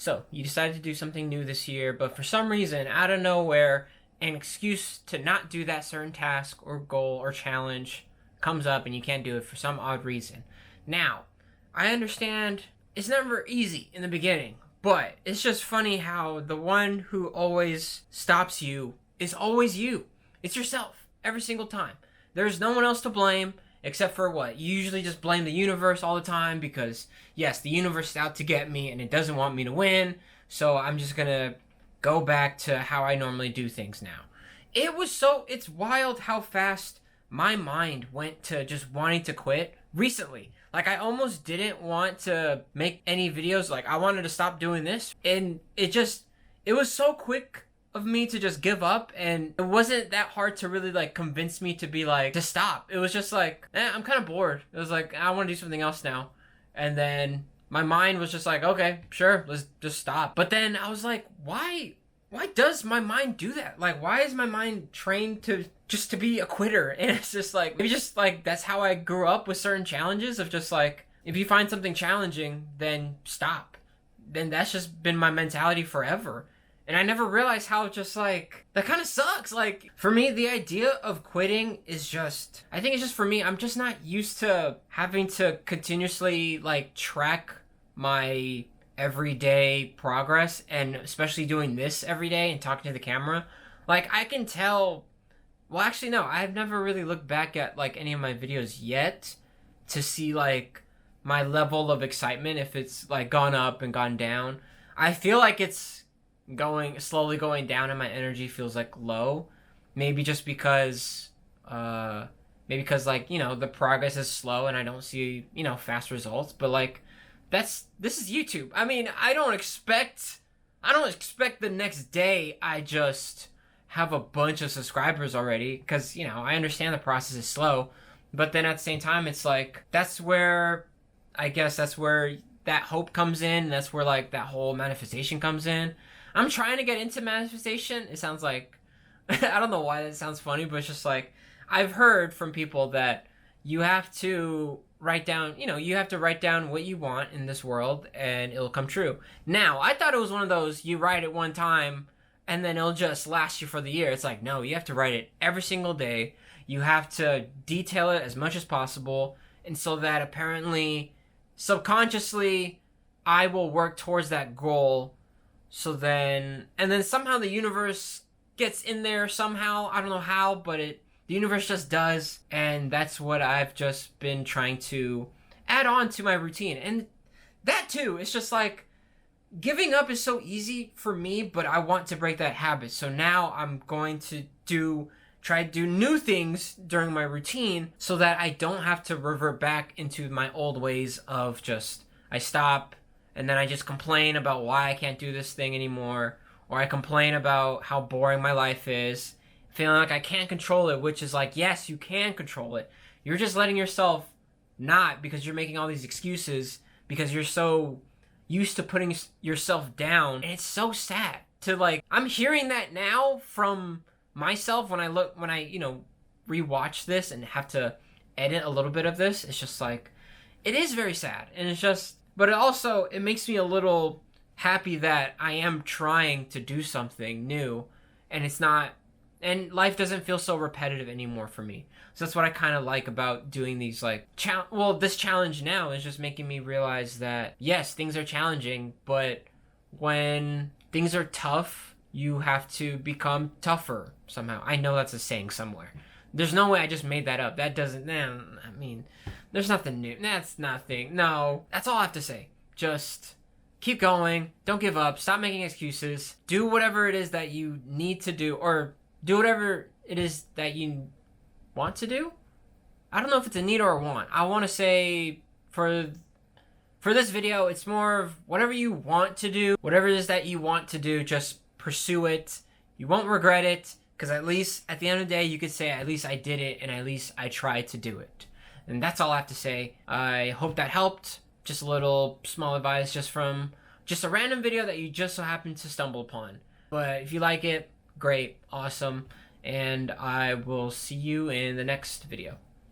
So you decided to do something new this year, but for some reason, out of nowhere, an excuse to not do that certain task or goal or challenge comes up and you can't do it for some odd reason. Now, I understand it's never easy in the beginning, but it's just funny how the one who always stops you is always you. It's yourself every single time. There's no one else to blame except for what? You usually just blame the universe all the time because, yes, the universe is out to get me and it doesn't want me to win, so I'm just gonna go back to how I normally do things now. It's wild how fast my mind went to just wanting to quit recently. Like, I almost didn't want to make any videos. Like, I wanted to stop doing this. And it was so quick of me to just give up. And it wasn't that hard to really, like, convince me to be like, to stop. It was just like, I'm kind of bored. It was like, I want to do something else now. And then my mind was just like, okay, sure, let's just stop. But then I was like, why does my mind do that? Like, why is my mind trained to just to be a quitter? And it's just like, maybe just like, that's how I grew up with certain challenges of just like, if you find something challenging, then stop. Then that's just been my mentality forever. And I never realized how just like, that kind of sucks. Like, for me, the idea of quitting is just, I think it's just for me, I'm just not used to having to continuously like track my everyday progress, and especially doing this every day and talking to the camera. Like, I can tell, well, actually no, I've never really looked back at like any of my videos yet to see like my level of excitement, if it's like gone up and gone down. I feel like it's slowly going down and my energy feels like low, maybe just because like, you know, the progress is slow and I don't see, you know, fast results. But like, this is YouTube. I mean, I don't expect the next day I just have a bunch of subscribers already, because, you know, I understand the process is slow, but then at the same time, it's like, that's where that hope comes in. That's where like that whole manifestation comes in. I'm trying to get into manifestation. It sounds like, I don't know why that sounds funny, but it's just like, I've heard from people that you have to write down what you want in this world and it'll come true. Now, I thought it was one of those, you write it one time and then it'll just last you for the year. It's like, no, you have to write it every single day. You have to detail it as much as possible. And so that apparently, subconsciously, I will work towards that goal. And then somehow the universe gets in there somehow. I don't know how, but the universe just does, and that's what I've just been trying to add on to my routine. And that too, it's just like, giving up is so easy for me, but I want to break that habit. So now I'm going to try to do new things during my routine so that I don't have to revert back into my old ways of just, I stop and then I just complain about why I can't do this thing anymore, or I complain about how boring my life is, feeling like I can't control it, which is like, yes, you can control it. You're just letting yourself not, because you're making all these excuses because you're so used to putting yourself down. And it's so sad to like, I'm hearing that now from myself when I, you know, rewatch this and have to edit a little bit of this. It's just like, it is very sad. And it's just, but it makes me a little happy that I am trying to do something new, and it's not, and life doesn't feel so repetitive anymore for me. So that's what I kind of like about doing these like, this challenge now is just making me realize that, yes, things are challenging, but when things are tough, you have to become tougher somehow. I know that's a saying somewhere. There's no way I just made that up. That doesn't, I mean, there's nothing new. That's nothing. No, that's all I have to say. Just keep going. Don't give up. Stop making excuses. Do whatever it is that you need to do, or do whatever it is that you want to do. I don't know if it's a need or a want. I want to say for this video, it's more of whatever you want to do. Whatever it is that you want to do, just pursue it. You won't regret it, because at least at the end of the day, you could say, at least I did it, and at least I tried to do it. And that's all I have to say. I hope that helped. Just a little small advice just from just a random video that you just so happened to stumble upon. But if you like it, great, awesome, and I will see you in the next video.